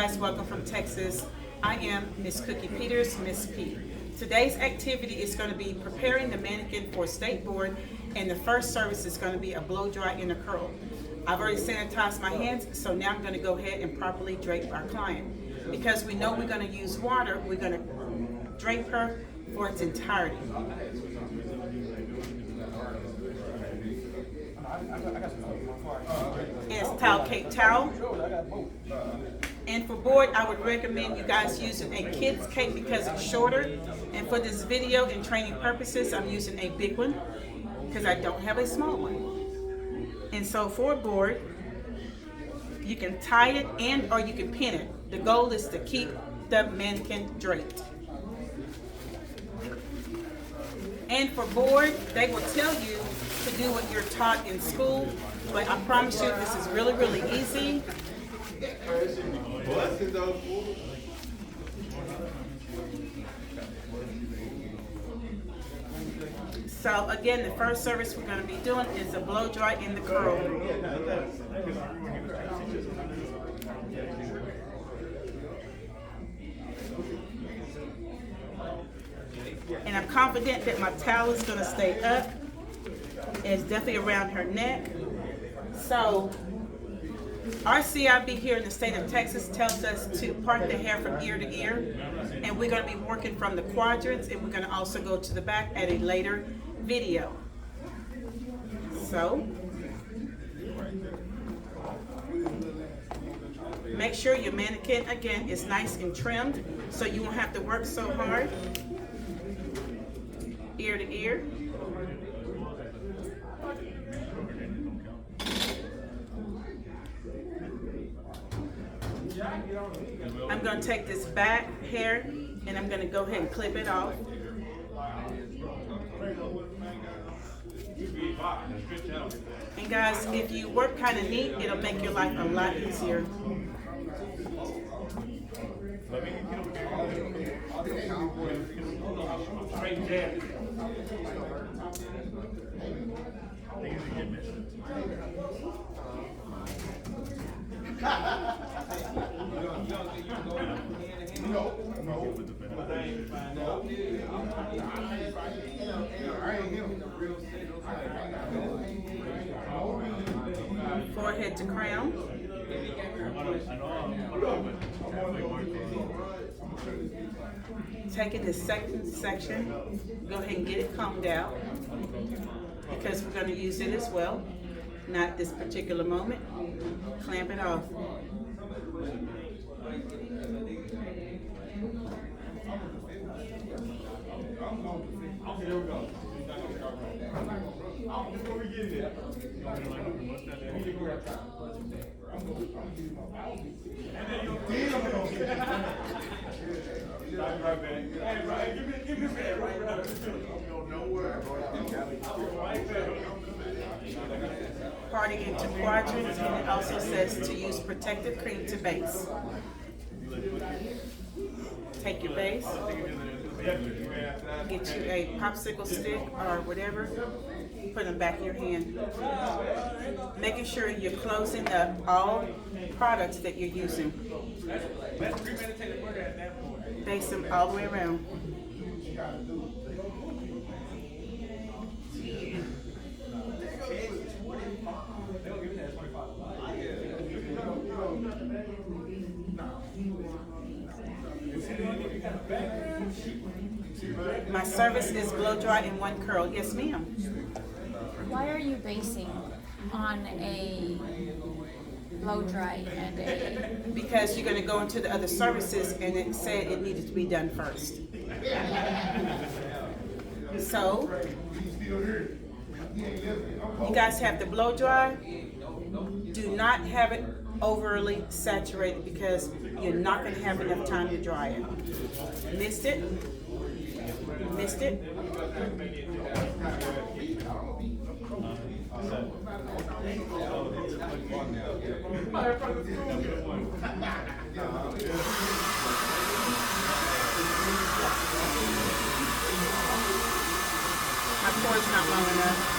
Guys, welcome from Texas. I am Miss Cookie Peters, Miss P. Today's activity is going to be preparing the mannequin for state board, and the first service is going to be a blow dry and a curl. I've already sanitized my hands, so now I'm going to go ahead and properly drape our client. Because we know we're going to use water, we're going to drape her for its entirety. It's towel cake towel. And for board, I would recommend you guys using a kid's cake because it's shorter. And for this video and training purposes, I'm using a big one because I don't have a small one. And so for board, you can tie it and or you can pin it. The goal is to keep the mannequin draped. And for board, they will tell you to do what you're taught in school, but I promise you this is really, really easy. So again, the first service we're going to be doing is a blow dry and the curl. And I'm confident that my towel is going to stay up. It's definitely around her neck. So our CIB here in the state of Texas tells us to part the hair from ear to ear, and we're going to be working from the quadrants, and we're going to also go to the back at a later video. So make sure your mannequin again is nice and trimmed so you won't have to work so hard. Ear to ear. I'm going to take this back hair and I'm going to go ahead and clip it off. And guys, if you work kind of neat, it'll make your life a lot easier. Forehead to crown. Taking the second section, go ahead and get it combed out because we're going to use it as well. Not this particular moment. Clamp it off. Parting into quadrants, and it also says to use protective cream to base. Take your base, get you a popsicle stick or whatever, put them back in your hand. Making sure you're closing up all products that you're using. Base them all the way around. My service is blow dry and one curl. Yes, ma'am. Why are you basing on a blow dry and a... Because you're going to go into the other services and it said it needed to be done first. So, you guys have the blow dry. Do not have it overly saturated because you're not going to have enough time to dry it. Missed it? Missed it? My cord's not long enough.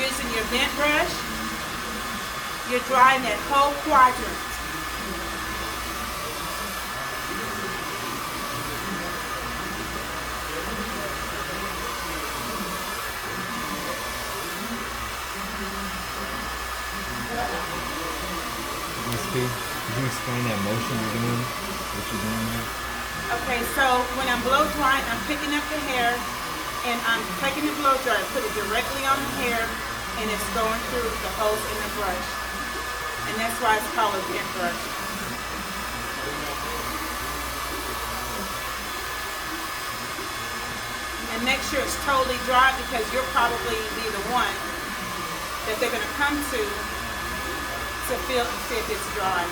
using your vent brush, you're drying that whole quadrant. Miss P, can you explain that motion you're doing? What you're doing there? Okay, so when I'm blow drying, I'm picking up the hair and I'm taking the blow dryer, put it directly on the hair, and it's going through the holes in the brush. And that's why it's called a vent brush. And make sure it's totally dry because you'll probably be the one that they're going to come to feel and see if it's dry.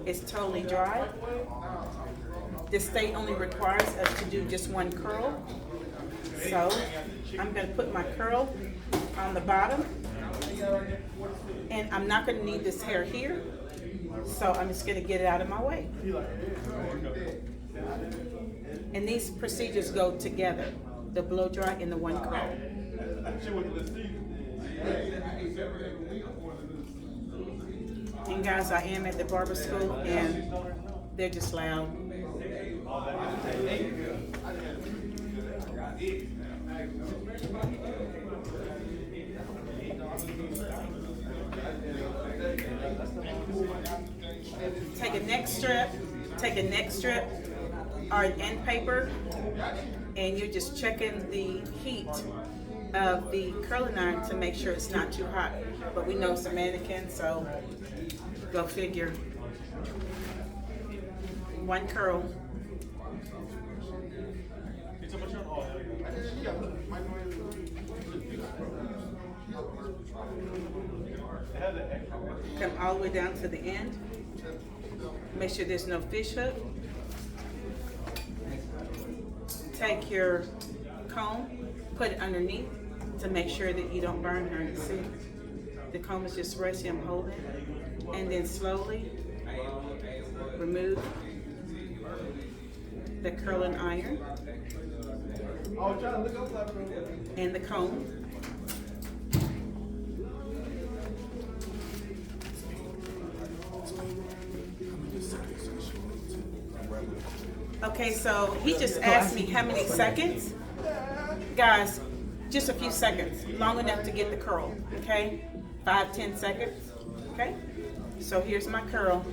It's totally dry. The state only requires us to do just one curl. So I'm going to put my curl on the bottom. And I'm not going to need this hair here. So I'm just going to get it out of my way. And these procedures go together. The blow dry and the one curl. And guys, I am at the barber school and they're just loud. Take a neck strip or an end paper, and you're just checking the heat of the curling iron to make sure it's not too hot. But we know it's a mannequin, so go figure. One curl. Come all the way down to the end. Make sure there's no fish hook. Take your comb, put it underneath to make sure that you don't burn her. You see, the comb is just right here, I'm holding. And then slowly remove the curling iron and the comb. Okay, so he just asked me how many seconds. Guys, just a few seconds, long enough to get the curl, okay? 5-10 seconds, okay? So here's my curl.